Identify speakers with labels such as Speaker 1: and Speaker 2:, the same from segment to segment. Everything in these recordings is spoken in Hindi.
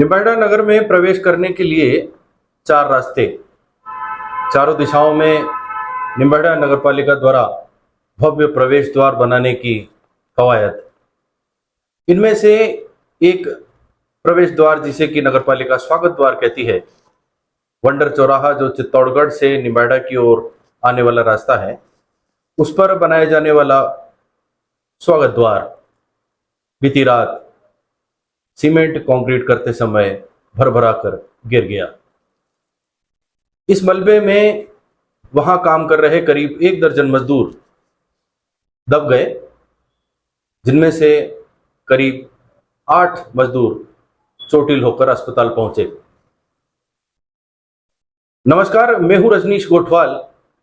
Speaker 1: निम्बाड़ा नगर में प्रवेश करने के लिए चार रास्ते, चारों दिशाओं में निम्बाड़ा नगरपालिका द्वारा भव्य प्रवेश द्वार बनाने की कवायद। इनमें से एक प्रवेश द्वार जिसे कि नगरपालिका स्वागत द्वार कहती है, वंडर चौराहा जो चित्तौड़गढ़ से निम्बाड़ा की ओर आने वाला रास्ता है, उस पर बनाए जाने वाला स्वागत द्वार बीती रात सीमेंट कंक्रीट करते समय भरभरा कर गिर गया। इस मलबे में वहां काम कर रहे करीब 1 दर्जन मजदूर दब गए, जिनमें से करीब 8 मजदूर चोटिल होकर अस्पताल पहुंचे। नमस्कार, मैं हूं रजनीश गोठवाल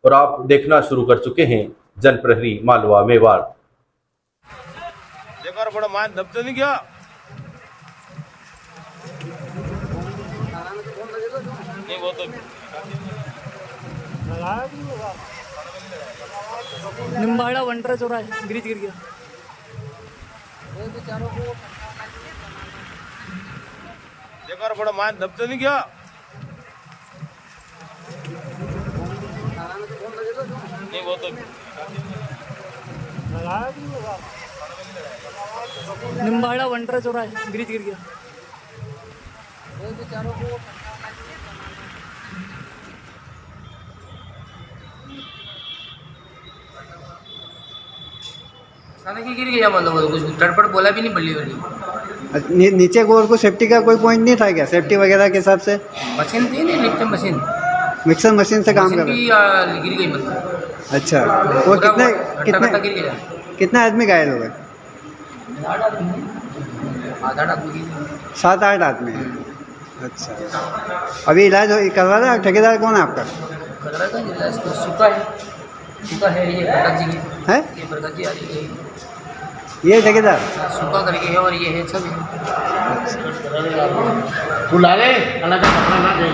Speaker 1: और आप देखना शुरू कर चुके हैं जनप्रहरी मालवा मेवाड़।
Speaker 2: बड़ा मान दबते नहीं क्या? नहीं वो तो
Speaker 3: निम्बाड़ा वंडर चौराहा ब्रिज गिर गया।
Speaker 2: देखो बड़ा मान दबते नहीं क्या? नहीं वो तो
Speaker 3: निम्बाड़ा वंडर चौराहा ब्रिज गिर गया।
Speaker 4: अचानक ही गिर गया, मतलब वो कुछ तड़पड़ बोला भी नहीं बल्ली वाली।
Speaker 5: नीचे गोर को सेफ्टी का कोई पॉइंट नहीं था क्या? सेफ्टी वगैरह के हिसाब से
Speaker 4: मशीन थी नहीं, लिफ्ट मशीन,
Speaker 5: मिक्सर मशीन से काम कर
Speaker 4: भी
Speaker 5: रहे?
Speaker 4: गिर गई मतलब।
Speaker 5: अच्छा, वो कितने
Speaker 4: गिर गया।
Speaker 5: कितने आदमी घायल हो गए?
Speaker 4: 8 आदमी गिर गए।
Speaker 5: 7-8 आदमी हैं। अच्छा, अभी इलाज करवा रहा है? ठेकेदार कौन है आपका?
Speaker 4: खतरा का जिला इसको सूखा है ये प्रकाश जी की
Speaker 5: है,
Speaker 4: ये प्रकाश जी आ रही है,
Speaker 5: ये ठेकेदार
Speaker 4: सूखा करके है और ये है सब है।
Speaker 2: बुला ले अलग कपड़ा ना दे,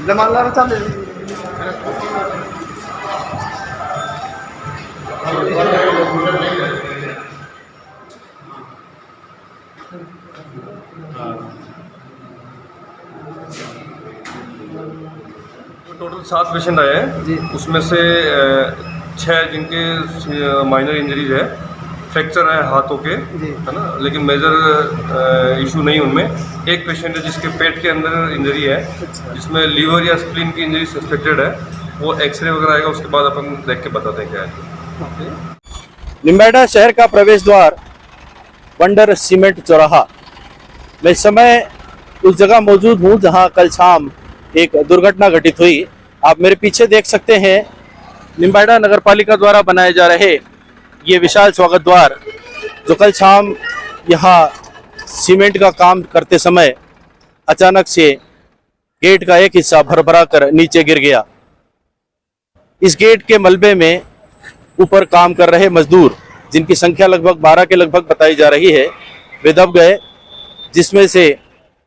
Speaker 5: जमाला चल
Speaker 6: टोटल 7 पेशेंट आए हैं, उसमें से 6 जिनके माइनर इंजरीज है, फ्रैक्चर है हाथों के, है ना, लेकिन मेजर इशू नहीं उनमें। एक पेशेंट है जिसके पेट के अंदर इंजरी है, जिसमें लीवर या स्प्लीन की इंजरी सस्पेक्टेड है। वो एक्सरे वगैरह आएगा, उसके बाद अपन देख के बताते हैं क्या है।
Speaker 1: निम्बाड़ा शहर का प्रवेश द्वार वंडर सीमेंट चौराहा। मैं इस समय उस जगह मौजूद हूँ जहाँ कल शाम एक दुर्घटना घटित हुई। आप मेरे पीछे देख सकते हैं, निम्बाड़ा नगरपालिका द्वारा बनाए जा रहे ये विशाल स्वागत द्वार, जो कल शाम यहाँ सीमेंट का काम करते समय अचानक से गेट का एक हिस्सा भरभरा कर नीचे गिर गया। इस गेट के मलबे में ऊपर काम कर रहे मजदूर, जिनकी संख्या लगभग 12 के लगभग बताई जा रही है, वे दब गए, जिसमें से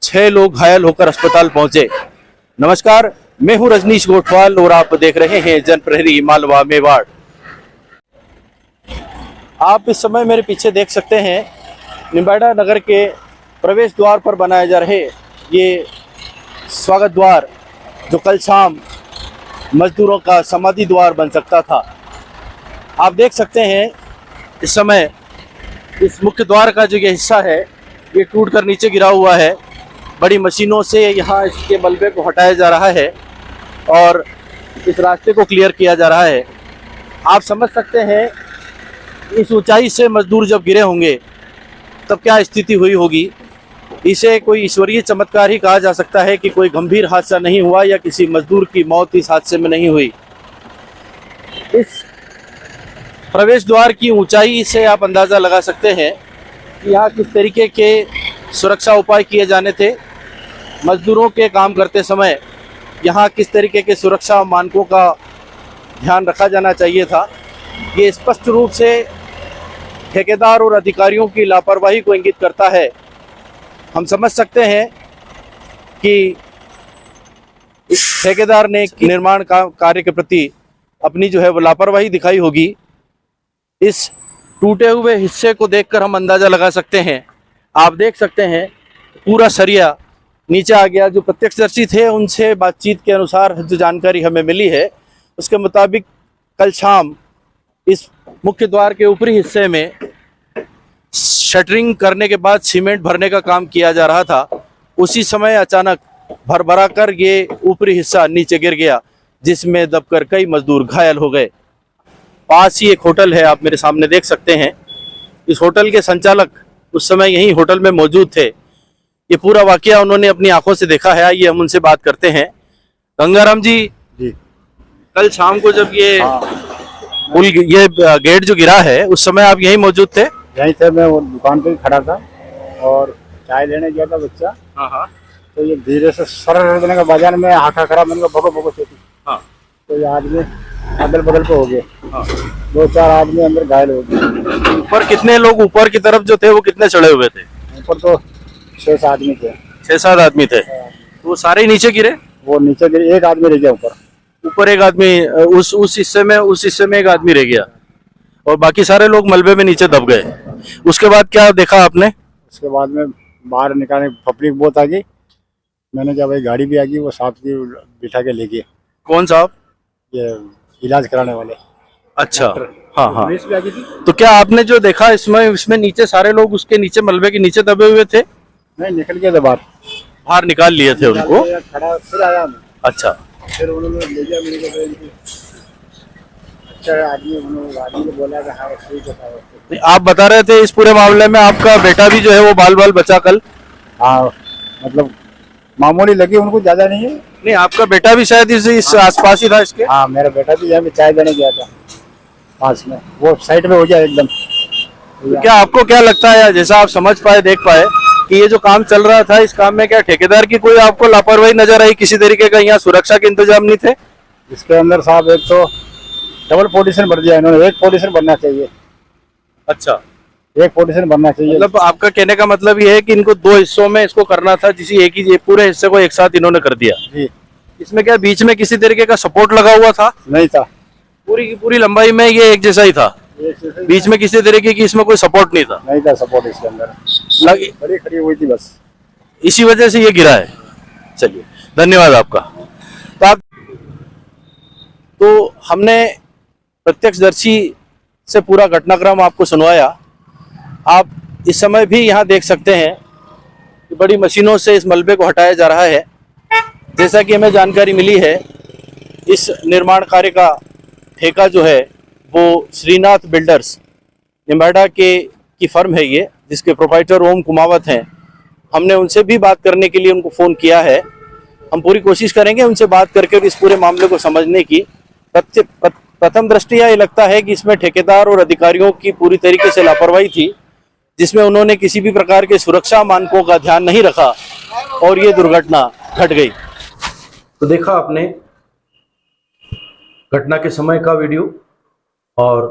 Speaker 1: 6 लोग घायल होकर अस्पताल पहुंचे। नमस्कार, मैं हूं रजनीश गोठवाल और आप देख रहे हैं जनप्रहरी मालवा मेवाड़। आप इस समय मेरे पीछे देख सकते हैं, निम्बाड़ा नगर के प्रवेश द्वार पर बनाए जा रहे ये स्वागत द्वार, जो कल शाम मजदूरों का समाधि द्वार बन सकता था। आप देख सकते हैं इस समय इस मुख्य द्वार का जो ये हिस्सा है, ये टूटकर नीचे गिरा हुआ है। बड़ी मशीनों से यहाँ इसके मलबे को हटाया जा रहा है और इस रास्ते को क्लियर किया जा रहा है। आप समझ सकते हैं इस ऊंचाई से मजदूर जब गिरे होंगे तब क्या स्थिति हुई होगी। इसे कोई ईश्वरीय चमत्कार ही कहा जा सकता है कि कोई गंभीर हादसा नहीं हुआ या किसी मजदूर की मौत इस हादसे में नहीं हुई। इस प्रवेश द्वार की ऊंचाई से आप अंदाज़ा लगा सकते हैं कि यहाँ किस तरीके के सुरक्षा उपाय किए जाने थे। मजदूरों के काम करते समय यहाँ किस तरीके के सुरक्षा मानकों का ध्यान रखा जाना चाहिए था। ये स्पष्ट रूप से ठेकेदार और अधिकारियों की लापरवाही को इंगित करता है। हम समझ सकते हैं कि इस ठेकेदार ने निर्माण कार्य के प्रति अपनी जो है वो लापरवाही दिखाई होगी। इस टूटे हुए हिस्से को देखकर हम अंदाज़ा लगा सकते हैं आप देख सकते हैं पूरा सरिया नीचे आ गया। जो प्रत्यक्षदर्शी थे उनसे बातचीत के अनुसार जो जानकारी हमें मिली है उसके मुताबिक कल शाम इस मुख्य द्वार के ऊपरी हिस्से में शटरिंग करने के बाद सीमेंट भरने का काम किया जा रहा था। उसी समय अचानक भरभरा कर ये ऊपरी हिस्सा नीचे गिर गया, जिसमें दबकर कई मजदूर घायल हो गए। पास ही एक होटल है, आप मेरे सामने देख सकते हैं। इस होटल के संचालक उस समय यही होटल में मौजूद थे। ये पूरा वाकया उन्होंने अपनी आंखों से देखा है। आइए हम उनसे बात करते हैं। गंगाराम जी, कल शाम को जब ये पुल, ये गेट जो गिरा है, उस समय आप यहीं मौजूद थे?
Speaker 5: यहीं थे, मैं वो दुकान पे खड़ा था और चाय लेने गया था बच्चा।
Speaker 1: हाँ।
Speaker 5: तो ये धीरे से सर देने का बाजार में हाथा खड़ा, मैंने कहा भगो भगो चोटी।
Speaker 1: हाँ।
Speaker 5: तो ये आदमी अदल बदल पे हो गए।
Speaker 1: हाँ।
Speaker 5: 2-4 आदमी अंदर घायल हो गए।
Speaker 1: ऊपर कितने लोग, ऊपर की तरफ जो थे वो कितने चढ़े हुए थे?
Speaker 5: ऊपर तो 6 आदमी थे।
Speaker 1: 6-7 आदमी थे। तो वो सारे ही नीचे गिरे?
Speaker 5: वो नीचे गिरे, एक आदमी रह गया ऊपर
Speaker 1: एक आदमी, उस हिस्से में एक आदमी रह गया और बाकी सारे लोग मलबे में नीचे दब गए। उसके बाद क्या देखा आपने?
Speaker 5: उसके बाद में बाहर निकालने पब्लिक बहुत आ गई। मैंने कहा भाई गाड़ी भी आ गई, वो साथ ही बिठा के ले गए।
Speaker 1: कौन साहब?
Speaker 5: ये इलाज कराने वाले।
Speaker 1: अच्छा। हाँ।
Speaker 5: पुलिस भी आ गई थी।
Speaker 1: तो क्या आपने जो देखा इसमें नीचे सारे लोग उसके नीचे मलबे के नीचे दबे हुए थे?
Speaker 5: नहीं, निकल गए थे बाहर
Speaker 1: निकाल लिए थे उनको?
Speaker 5: खड़ा फिर आया मैं।
Speaker 1: अच्छा।
Speaker 5: फिर उन्होंने ले गया मेरे को। अच्छा आदमी, उन्होंने को बोला कि हाँ ठीक है।
Speaker 1: आप बता रहे थे इस पूरे मामले में आपका बेटा भी जो है वो बाल बचा कल?
Speaker 5: हाँ, मतलब मामूली लगी उनको, ज्यादा नहीं है।
Speaker 1: नहीं, आपका बेटा भी शायद इस आसपास ही था इसके?
Speaker 5: हाँ, मेरा बेटा भी यहाँ पे चाय देने गया था पास में, वो साइड में हो गया एकदम।
Speaker 1: तो क्या आपको क्या लगता है, जैसा आप समझ पाए, देख पाए कि ये जो काम चल रहा था, इस काम में क्या ठेकेदार की कोई आपको लापरवाही नजर आई? किसी तरीके का यहाँ सुरक्षा के इंतजाम नहीं थे?
Speaker 5: इसके अंदर साहब एक तो डबल पोजीशन भर दिया इन्होंने, एक पोजीशन बनना चाहिए।
Speaker 1: अच्छा,
Speaker 5: एक पोजीशन बनना चाहिए।
Speaker 1: मतलब आपका कहने का मतलब ये है कि इनको 2 हिस्सों में इसको करना था, जिसे एक ही पूरे हिस्से को एक साथ इन्होंने कर दिया
Speaker 5: जी।
Speaker 1: इसमें क्या बीच में किसी तरीके का सपोर्ट लगा हुआ था?
Speaker 5: नहीं था,
Speaker 1: पूरी की पूरी लंबाई में ये एक जैसा ही था, बीच में किसी तरीके की इसमें कोई सपोर्ट नहीं था?
Speaker 5: नहीं था सपोर्ट इसके अंदर,
Speaker 1: लगी
Speaker 5: बड़ी खड़ी हुई थी बस,
Speaker 1: इसी वजह से ये गिरा है। चलिए, धन्यवाद आपका। तो हमने प्रत्यक्षदर्शी से पूरा घटनाक्रम आपको सुनवाया। आप इस समय भी यहाँ देख सकते हैं कि बड़ी मशीनों से इस मलबे को हटाया जा रहा है। जैसा कि हमें जानकारी मिली है, इस निर्माण कार्य का ठेका जो है वो श्रीनाथ बिल्डर्स निम्बाड़ा की फर्म है ये, जिसके प्रोप्राइटर ओम कुमावत हैं। हमने उनसे भी बात करने के लिए उनको फ़ोन किया है। हम पूरी कोशिश करेंगे उनसे बात करके इस पूरे मामले को समझने की। प्रथम दृष्टया ये लगता है कि इसमें ठेकेदार और अधिकारियों की पूरी तरीके से लापरवाही थी, जिसमें उन्होंने किसी भी प्रकार के सुरक्षा मानकों का ध्यान नहीं रखा और ये दुर्घटना घट गई। तो देखा आपने घटना के समय का वीडियो और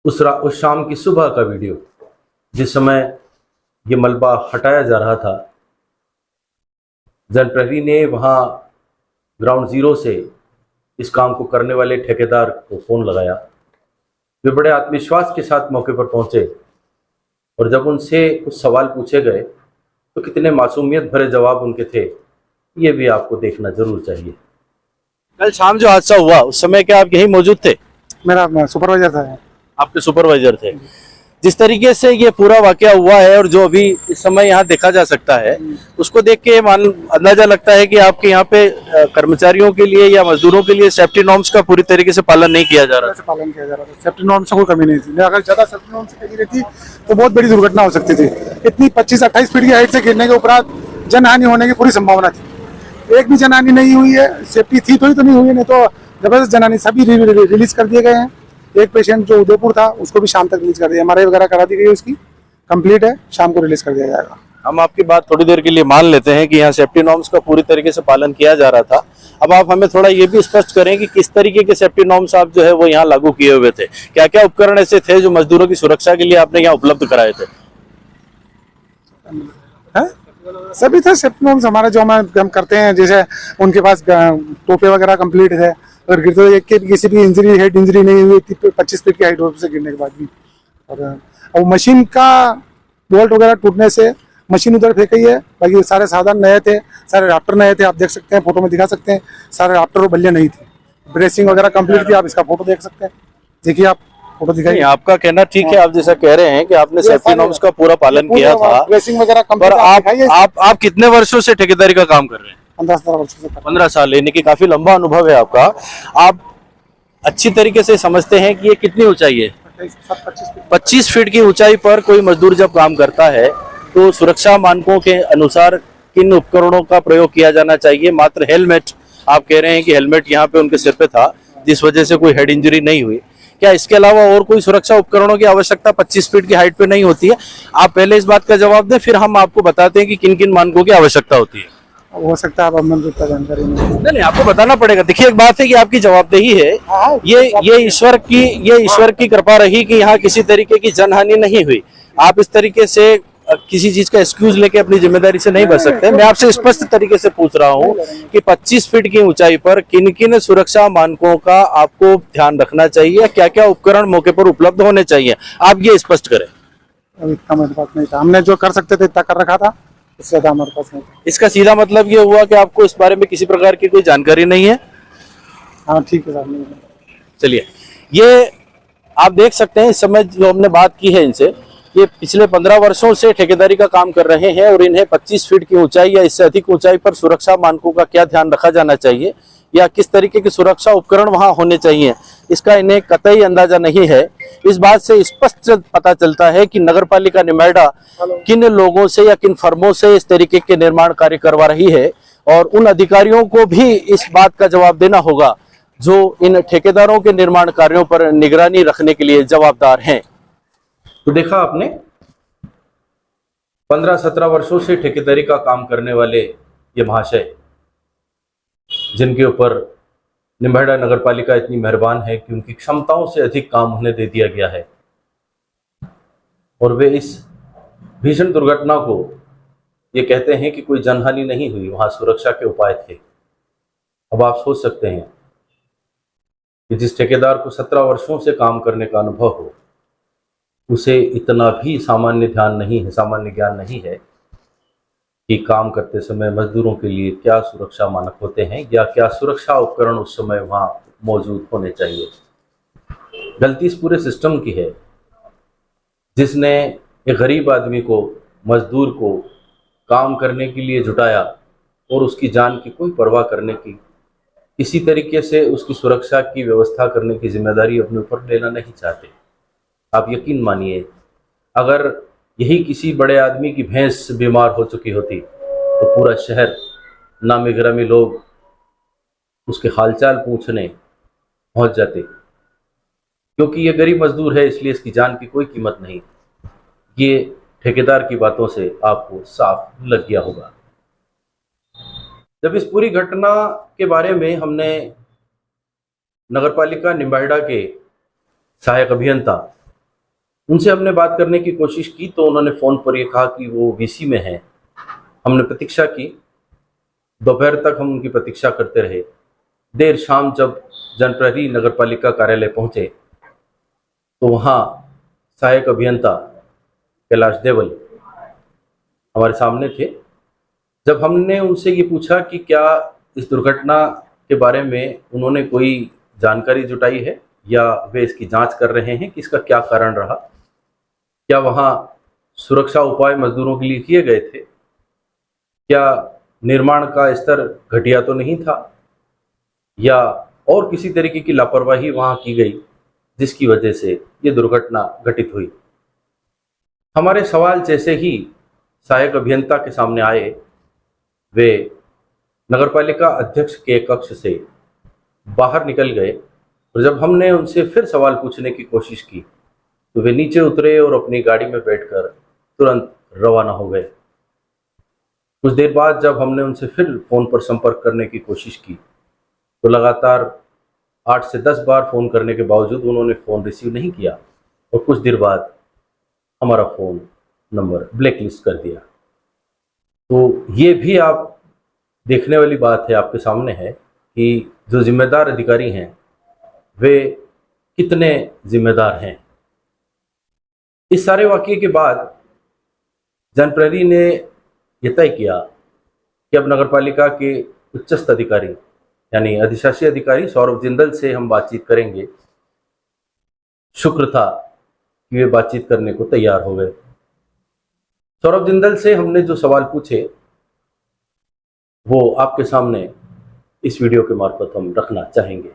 Speaker 1: उस शाम की सुबह का वीडियो, जिस समय ये मलबा हटाया जा रहा था। जनप्रहरी ने वहाँ ग्राउंड जीरो से इस काम को करने वाले ठेकेदार को फ़ोन लगाया। वे बड़े आत्मविश्वास के साथ मौके पर पहुंचे और जब उनसे कुछ सवाल पूछे गए तो कितने मासूमियत भरे जवाब उनके थे, ये भी आपको देखना जरूर चाहिए। कल शाम जो हादसा हुआ उस समय क्या आप यहीं मौजूद थे?
Speaker 5: मेरा सुपरवाइजर था।
Speaker 1: आपके सुपरवाइजर थे। जिस तरीके से ये पूरा वाकया हुआ है और जो अभी इस समय यहाँ देखा जा सकता है, उसको देख के अंदाजा लगता है कि आपके यहाँ पे कर्मचारियों के लिए या मजदूरों के लिए सेफ्टी नॉर्म्स का पूरी तरीके से पालन नहीं किया जा रहा था।
Speaker 5: पालन किया जा रहा था, सेफ्टी नॉर्म्स से कोई कमी नहीं थी। अगर ज्यादा सेफ्टी नॉर्म्स से कमी रहती तो बहुत बड़ी दुर्घटना हो सकती थी। इतनी 25-28 फीट की हाइट से गिरने के उपरांत जनहानि होने की पूरी संभावना थी। एक भी जनहानि नहीं हुई है। सेफ्टी थी तो ही तो नहीं हुई, नहीं तो जबरदस्त जनहानि। सभी रिलीज कर दिए गए हैं। एक पेशेंट जो उदयपुर था उसको भी शाम तक रिलीज कर दिया, एमआरआई वगैरह करा दी गई, उसकी कंप्लीट है, शाम को रिलीज कर दिया जाएगा।
Speaker 1: हम आपकी बात थोड़ी देर के लिए मान लेते हैं कि यहाँ सेफ्टी नॉर्म्स का पूरी तरीके से पालन किया जा रहा था। अब आप हमें थोड़ा ये भी स्पष्ट करें कि किस तरीके के सेफ्टी नॉर्म्स आप जो है वो यहाँ लागू किए हुए थे, क्या क्या उपकरण ऐसे थे जो मजदूरों की सुरक्षा के लिए आपने यहाँ उपलब्ध कराए थे?
Speaker 5: सभी थे सेफ्टी नॉर्म्स हमारे जो हम करते हैं। जैसे उनके पास टोपे वगैरह कंप्लीट है, अगर गिरते हुए किसी भी इंजरी, हेड इंजरी नहीं हुई थी 25 फीट की हाइट से गिरने के बाद भी। और मशीन का बोल्ट वगैरह टूटने से मशीन उधर फेंकी है। बाकी सारे साधन नए थे, सारे राफ्टर नए थे, आप देख सकते हैं, फोटो में दिखा सकते हैं, सारे राफ्टर और बल्लियां नहीं थी, ब्रेसिंग वगैरह कंप्लीट थी। आप इसका फोटो देख सकते हैं, देखिए आप फोटो दिखाइए।
Speaker 1: नहीं, आपका कहना ठीक है, आप जैसा कह रहे हैं कि आपने सेफ्टी नॉर्म्स का पूरा पालन किया था,
Speaker 5: ब्रेसिंग वगैरह
Speaker 1: पर
Speaker 5: कंप्लीट।
Speaker 1: आप कितने वर्षों से ठेकेदारी का काम कर रहे हैं?
Speaker 5: 15-17 वर्षों से
Speaker 1: 15 साल, यानी कि काफी लंबा अनुभव है आपका। आप अच्छी तरीके से समझते हैं कि ये कितनी ऊंचाई है? 25 फीट की ऊंचाई पर कोई मजदूर जब काम करता है तो सुरक्षा मानकों के अनुसार किन उपकरणों का प्रयोग किया जाना चाहिए? मात्र हेलमेट, आप कह रहे हैं कि हेलमेट यहाँ पे उनके सिर पे था जिस वजह से कोई हेड इंजरी नहीं हुई, क्या इसके अलावा और कोई सुरक्षा उपकरणों की आवश्यकता 25 फीट की हाइट पे नहीं होती है? आप पहले इस बात का जवाब दें, फिर हम आपको बताते हैं कि किन किन मानकों की आवश्यकता होती है।
Speaker 5: हो सकता है, अब हमें उतना जानकारी नहीं।
Speaker 1: नहीं, आपको बताना पड़ेगा। देखिए, एक बात है कि आपकी जवाबदेही है, ये ईश्वर की कृपा रही कि यहाँ किसी तरीके की जनहानि नहीं हुई। आप इस तरीके से किसी चीज का एक्सक्यूज लेके अपनी जिम्मेदारी से नहीं बच सकते। मैं आपसे स्पष्ट तरीके से पूछ रहा हूँ कि 25 फीट की ऊंचाई पर किन किन सुरक्षा मानकों का आपको ध्यान रखना चाहिए, क्या क्या उपकरण मौके पर उपलब्ध होने चाहिए, आप ये स्पष्ट करें।
Speaker 5: अब इतना मेरे पास नहीं था, हमने जो कर सकते थे इतना कर रखा था, इससे ज्यादा हमारे पास नहीं था।
Speaker 1: इसका सीधा मतलब ये हुआ कि आपको इस बारे में किसी प्रकार की कोई जानकारी नहीं है?
Speaker 5: हाँ ठीक है साहब, नहीं है।
Speaker 1: चलिए, ये आप देख सकते हैं, इस समय जो हमने बात की है इनसे, ये पिछले 15 वर्षों से ठेकेदारी का काम कर रहे हैं और इन्हें 25 फीट की ऊंचाई या इससे अधिक ऊंचाई पर सुरक्षा मानकों का क्या ध्यान रखा जाना चाहिए या किस तरीके के सुरक्षा उपकरण वहां होने चाहिए, इसका इन्हें कतई अंदाजा नहीं है। इस बात से स्पष्ट पता चलता है कि नगरपालिका निम्बार्डा किन लोगों से या किन फर्मों से इस तरीके के निर्माण कार्य करवा रही है, और उन अधिकारियों को भी इस बात का जवाब देना होगा जो इन ठेकेदारों के निर्माण कार्यों पर निगरानी रखने के लिए जवाबदार हैं। तो देखा आपने, 15-17 वर्षों से ठेकेदारी का काम करने वाले ये महाशय, जिनके ऊपर निम्बार्डा नगरपालिका इतनी मेहरबान है कि उनकी क्षमताओं से अधिक काम उन्हें दे दिया गया है, और वे इस भीषण दुर्घटना को ये कहते हैं कि कोई जनहानि नहीं हुई, वहां सुरक्षा के उपाय थे। अब आप सोच सकते हैं कि जिस ठेकेदार को 17 वर्षों से काम करने का अनुभव हो, उसे इतना भी सामान्य ज्ञान नहीं है कि काम करते समय मजदूरों के लिए क्या सुरक्षा मानक होते हैं या क्या सुरक्षा उपकरण उस समय वहां मौजूद होने चाहिए। गलती इस पूरे सिस्टम की है जिसने एक गरीब आदमी को, मजदूर को काम करने के लिए जुटाया और उसकी जान की कोई परवाह करने की, इसी तरीके से उसकी सुरक्षा की व्यवस्था करने की जिम्मेदारी अपने ऊपर लेना नहीं चाहते। आप यकीन मानिए, अगर यही किसी बड़े आदमी की भैंस बीमार हो चुकी होती तो पूरा शहर, नामी गिरामी लोग उसके हालचाल पूछने पहुंच जाते। क्योंकि ये गरीब मजदूर है, इसलिए इसकी जान की कोई कीमत नहीं। ये ठेकेदार की बातों से आपको साफ लग गया होगा। जब इस पूरी घटना के बारे में हमने नगरपालिका निम्बार्डा के सहायक अभियंता, उनसे हमने बात करने की कोशिश की तो उन्होंने फ़ोन पर ये कहा कि वो वीसी में हैं। हमने प्रतीक्षा की, दोपहर तक हम उनकी प्रतीक्षा करते रहे। देर शाम जब जनप्रहरी नगरपालिका कार्यालय पहुंचे तो वहाँ सहायक अभियंता कैलाश देवल हमारे सामने थे। जब हमने उनसे ये पूछा कि क्या इस दुर्घटना के बारे में उन्होंने कोई जानकारी जुटाई है या वे इसकी जांच कर रहे हैं कि इसका क्या कारण रहा, क्या वहाँ सुरक्षा उपाय मजदूरों के लिए किए गए थे, क्या निर्माण का स्तर घटिया तो नहीं था, या और किसी तरीके की लापरवाही वहाँ की गई जिसकी वजह से ये दुर्घटना घटित हुई। हमारे सवाल जैसे ही सहायक अभियंता के सामने आए, वे नगरपालिका अध्यक्ष के कक्ष से बाहर निकल गए, और जब हमने उनसे फिर सवाल पूछने की कोशिश की तो वे नीचे उतरे और अपनी गाड़ी में बैठकर तुरंत रवाना हो गए। कुछ देर बाद जब हमने उनसे फिर फ़ोन पर संपर्क करने की कोशिश की तो लगातार 8 से 10 बार फ़ोन करने के बावजूद उन्होंने फ़ोन रिसीव नहीं किया, और कुछ देर बाद हमारा फ़ोन नंबर ब्लैकलिस्ट कर दिया। तो ये भी आप देखने वाली बात है, आपके सामने है कि जो जिम्मेदार अधिकारी हैं वे कितने जिम्मेदार हैं। इस सारे वाक़ये के बाद जनप्रहरी ने यह तय किया कि अब नगरपालिका के उच्चस्थ अधिकारी यानी अधिशासी अधिकारी सौरभ जिंदल से हम बातचीत करेंगे। शुक्र था कि वे बातचीत करने को तैयार हो गए। सौरभ जिंदल से हमने जो सवाल पूछे वो आपके सामने इस वीडियो के मार्फत हम रखना चाहेंगे।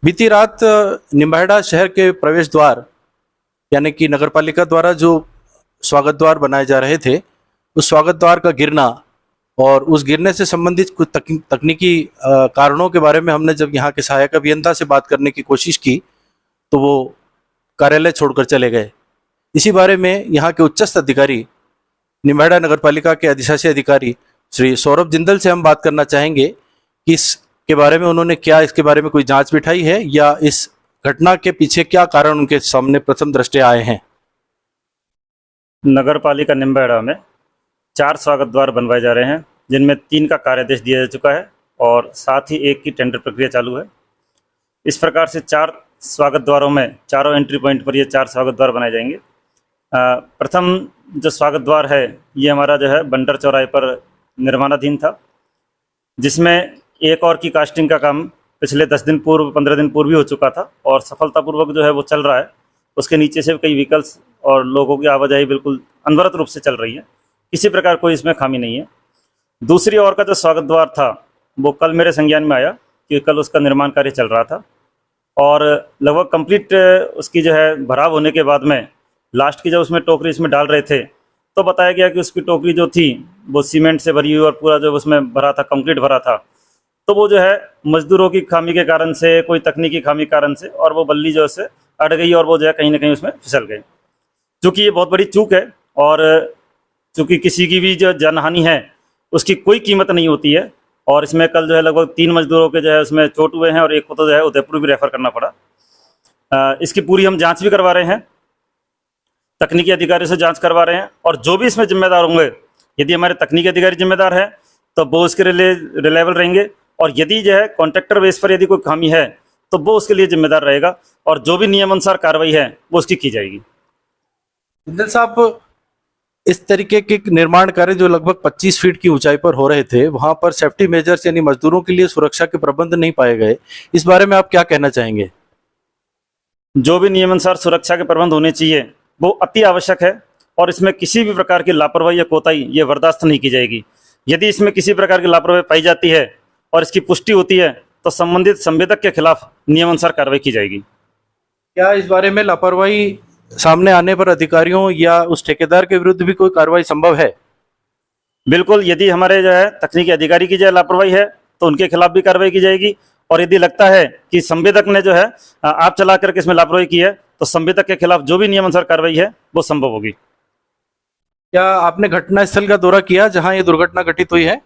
Speaker 1: बीती रात निम्बाहेड़ा शहर के प्रवेश द्वार यानी कि नगरपालिका द्वारा जो स्वागत द्वार बनाए जा रहे थे, उस स्वागत द्वार का गिरना और उस गिरने से संबंधित कुछ तकनीकी कारणों के बारे में हमने जब यहाँ के सहायक अभियंता से बात करने की कोशिश की तो वो कार्यालय छोड़कर चले गए। इसी बारे में यहाँ के उच्चस्थ अधिकारी निम्बाहेड़ा नगरपालिका के अधिशासी अधिकारी श्री सौरभ जिंदल से हम बात करना चाहेंगे कि इसके बारे में उन्होंने क्या इसके बारे में कोई जांच बिठाई है या इस घटना के पीछे क्या कारण उनके सामने प्रथम दृष्टया आए हैं।
Speaker 7: नगर पालिका निम्बाहेड़ा में 4 स्वागत द्वार बनवाए जा रहे हैं, जिनमें 3 का कार्यादेश दिया जा चुका है और साथ ही 1 की टेंडर प्रक्रिया चालू है। इस प्रकार से 4 स्वागत द्वारों में चारों एंट्री पॉइंट पर ये 4 स्वागत द्वार बनाए जाएंगे। प्रथम जो स्वागत द्वार है ये हमारा जो है बंडर चौराहे पर निर्माणाधीन था, जिसमें एक और की कास्टिंग का काम पिछले 10 दिन पूर्व 15 दिन पूर्व ही हो चुका था और सफलतापूर्वक जो है वो चल रहा है। उसके नीचे से कई व्हीकल्स और लोगों की आवाजाही बिल्कुल अनवरत रूप से चल रही है, किसी प्रकार कोई इसमें खामी नहीं है। दूसरी ओर का जो स्वागत द्वार था वो कल मेरे संज्ञान में आया कि कल उसका निर्माण कार्य चल रहा था और लगभग कंप्लीट उसकी जो है भराव होने के बाद में लास्ट की जब उसमें टोकरी इसमें डाल रहे थे तो बताया गया कि उसकी टोकरी जो थी वो सीमेंट से भरी हुई और पूरा जो उसमें भरा था कंक्रीट भरा था, तो वो जो है मजदूरों की खामी के कारण से, कोई तकनीकी खामी के कारण से और वो बल्ली जो है अड़ गई और वो जो है कहीं ना कहीं उसमें फिसल गई। चूँकि ये बहुत बड़ी चूक है और चूँकि किसी की भी जो जनहानि है उसकी कोई कीमत नहीं होती है और इसमें कल जो है लगभग 3 मजदूरों के जो है उसमें चोट हुए हैं और एक को तो जो है उदयपुर भी रेफर करना पड़ा। इसकी पूरी हम जांच भी करवा रहे हैं, तकनीकी अधिकारी से जांच करवा रहे हैं और जो भी इसमें जिम्मेदार होंगे, यदि हमारे तकनीकी अधिकारी जिम्मेदार है तो वो उसके रिलायबल रहेंगे और यदि जो है कॉन्ट्रैक्टर बेस पर यदि कोई खामी है तो वो उसके लिए जिम्मेदार रहेगा और जो भी नियमानुसार कार्रवाई है वो उसकी की जाएगी।
Speaker 1: जिंदल साहब, इस तरीके के निर्माण कार्य जो लगभग 25 फीट की ऊंचाई पर हो रहे थे, वहां पर सेफ्टी मेजर्स यानी मजदूरों के लिए सुरक्षा के प्रबंध नहीं पाए गए, इस बारे में आप क्या कहना चाहेंगे?
Speaker 7: जो भी नियमानुसार सुरक्षा के प्रबंध होने चाहिए वो अति आवश्यक है और इसमें किसी भी प्रकार की लापरवाही या कोताही ये बर्दाश्त नहीं की जाएगी। यदि इसमें किसी प्रकार की लापरवाही पाई जाती है और इसकी पुष्टि होती है तो संबंधित संवेदक के खिलाफ नियमानुसार कार्रवाई की जाएगी।
Speaker 1: क्या इस बारे में लापरवाही सामने आने पर अधिकारियों या उस ठेकेदार के विरुद्ध भी कोई कार्रवाई संभव है?
Speaker 7: बिल्कुल, यदि हमारे जो है तकनीकी अधिकारी की जो लापरवाही है तो उनके खिलाफ भी कार्रवाई की जाएगी और यदि लगता है कि संवेदक ने जो है आप चला करके इसमें लापरवाही की है तो संवेदक के खिलाफ जो भी नियमानुसार कार्रवाई है वो संभव होगी।
Speaker 1: क्या आपने घटनास्थल का दौरा किया जहां ये दुर्घटना घटित हुई है?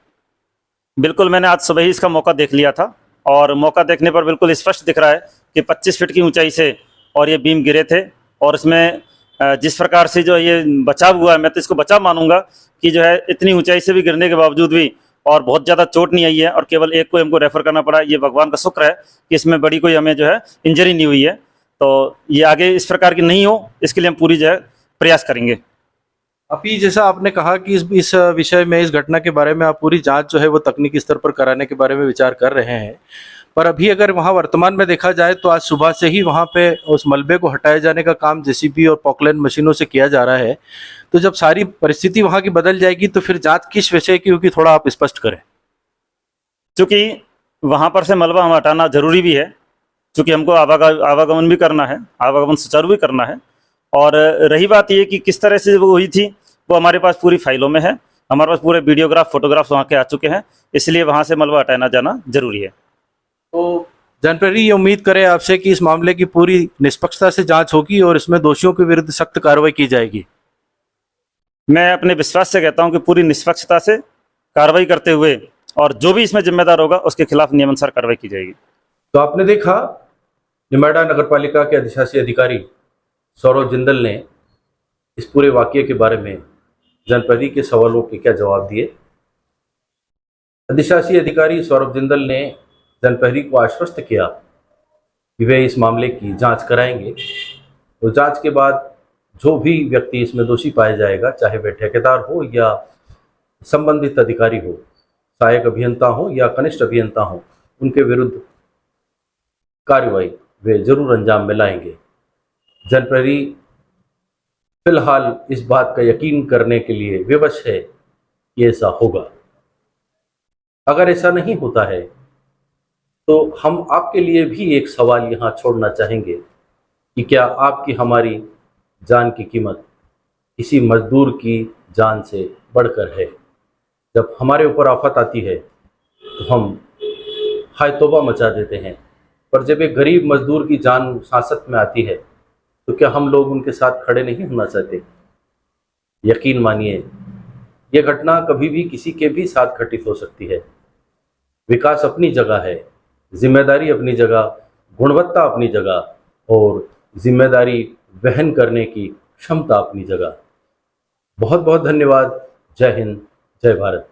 Speaker 7: बिल्कुल, मैंने आज सुबह ही इसका मौका देख लिया था और मौका देखने पर बिल्कुल स्पष्ट दिख रहा है कि 25 फीट की ऊंचाई से और ये बीम गिरे थे और इसमें जिस प्रकार से जो ये बचाव हुआ है, मैं तो इसको बचाव मानूंगा कि जो है इतनी ऊंचाई से भी गिरने के बावजूद भी और बहुत ज़्यादा चोट नहीं आई है और केवल एक को हमको रेफर करना पड़ा। ये भगवान का शुक्र है कि इसमें बड़ी कोई हमें जो है इंजरी नहीं हुई है। तो ये आगे इस प्रकार की नहीं हो, इसके लिए हम पूरी जो है प्रयास करेंगे।
Speaker 1: अभी जैसा आपने कहा कि इस विषय में, इस घटना के बारे में आप पूरी जांच जो है वो तकनीकी स्तर पर कराने के बारे में विचार कर रहे हैं, पर अभी अगर वहां वर्तमान में देखा जाए तो आज सुबह से ही वहां पे उस मलबे को हटाए जाने का काम जेसीबी और पॉकलैंड मशीनों से किया जा रहा है। तो जब सारी परिस्थिति वहां की बदल जाएगी तो फिर जांच किस विषय की होगी, थोड़ा आप स्पष्ट करें।
Speaker 7: चूँकि वहाँ पर से मलबा हम हटाना जरूरी भी है, चूँकि हमको आवागमन भी करना है, आवागमन सुचारू भी करना है। और रही बात ये कि किस तरह से वो हुई थी वो हमारे पास पूरी फाइलों में है, हमारे पास पूरे वीडियोग्राफ फोटोग्राफ्स वहाँ के आ चुके हैं, इसलिए वहाँ से मलबा हटाना जाना जरूरी है।
Speaker 1: तो जनप्रहरी ये उम्मीद करें आपसे कि इस मामले की पूरी निष्पक्षता से जांच होगी और इसमें दोषियों के विरुद्ध सख्त कार्रवाई की जाएगी।
Speaker 7: मैं अपने विश्वास से कहता हूं कि पूरी निष्पक्षता से कार्रवाई करते हुए और जो भी इसमें जिम्मेदार होगा उसके खिलाफ नियमानुसार कार्रवाई की जाएगी।
Speaker 1: तो आपने देखा निम्बाहेड़ा नगरपालिका के अधिशासी अधिकारी सौरभ जिंदल ने इस पूरे वाकये के बारे में जनप्रहरी के सवालों के क्या जवाब दिए। अधिशासी अधिकारी सौरभ जिंदल ने जनप्रहरी को आश्वस्त किया कि वे इस मामले की जांच कराएंगे और जांच के बाद जो भी व्यक्ति इसमें दोषी पाया जाएगा, चाहे वह ठेकेदार हो या संबंधित अधिकारी हो, सहायक अभियंता हो या कनिष्ठ अभियंता हो, उनके विरुद्ध कार्रवाई वे जरूर अंजाम में लाएंगे। जनप्रहरी फिलहाल इस बात का यकीन करने के लिए विवश है कि ऐसा होगा। अगर ऐसा नहीं होता है तो हम आपके लिए भी एक सवाल यहाँ छोड़ना चाहेंगे कि क्या आपकी हमारी जान की कीमत किसी मजदूर की जान से बढ़कर है। जब हमारे ऊपर आफत आती है तो हम हाय तौबा मचा देते हैं, पर जब एक गरीब मजदूर की जान सांसत में आती है तो क्या हम लोग उनके साथ खड़े नहीं होना चाहते। यकीन मानिए, यह घटना कभी भी किसी के भी साथ घटित हो सकती है। विकास अपनी जगह है, जिम्मेदारी अपनी जगह, गुणवत्ता अपनी जगह और जिम्मेदारी वहन करने की क्षमता अपनी जगह। बहुत बहुत धन्यवाद। जय हिंद, जय भारत।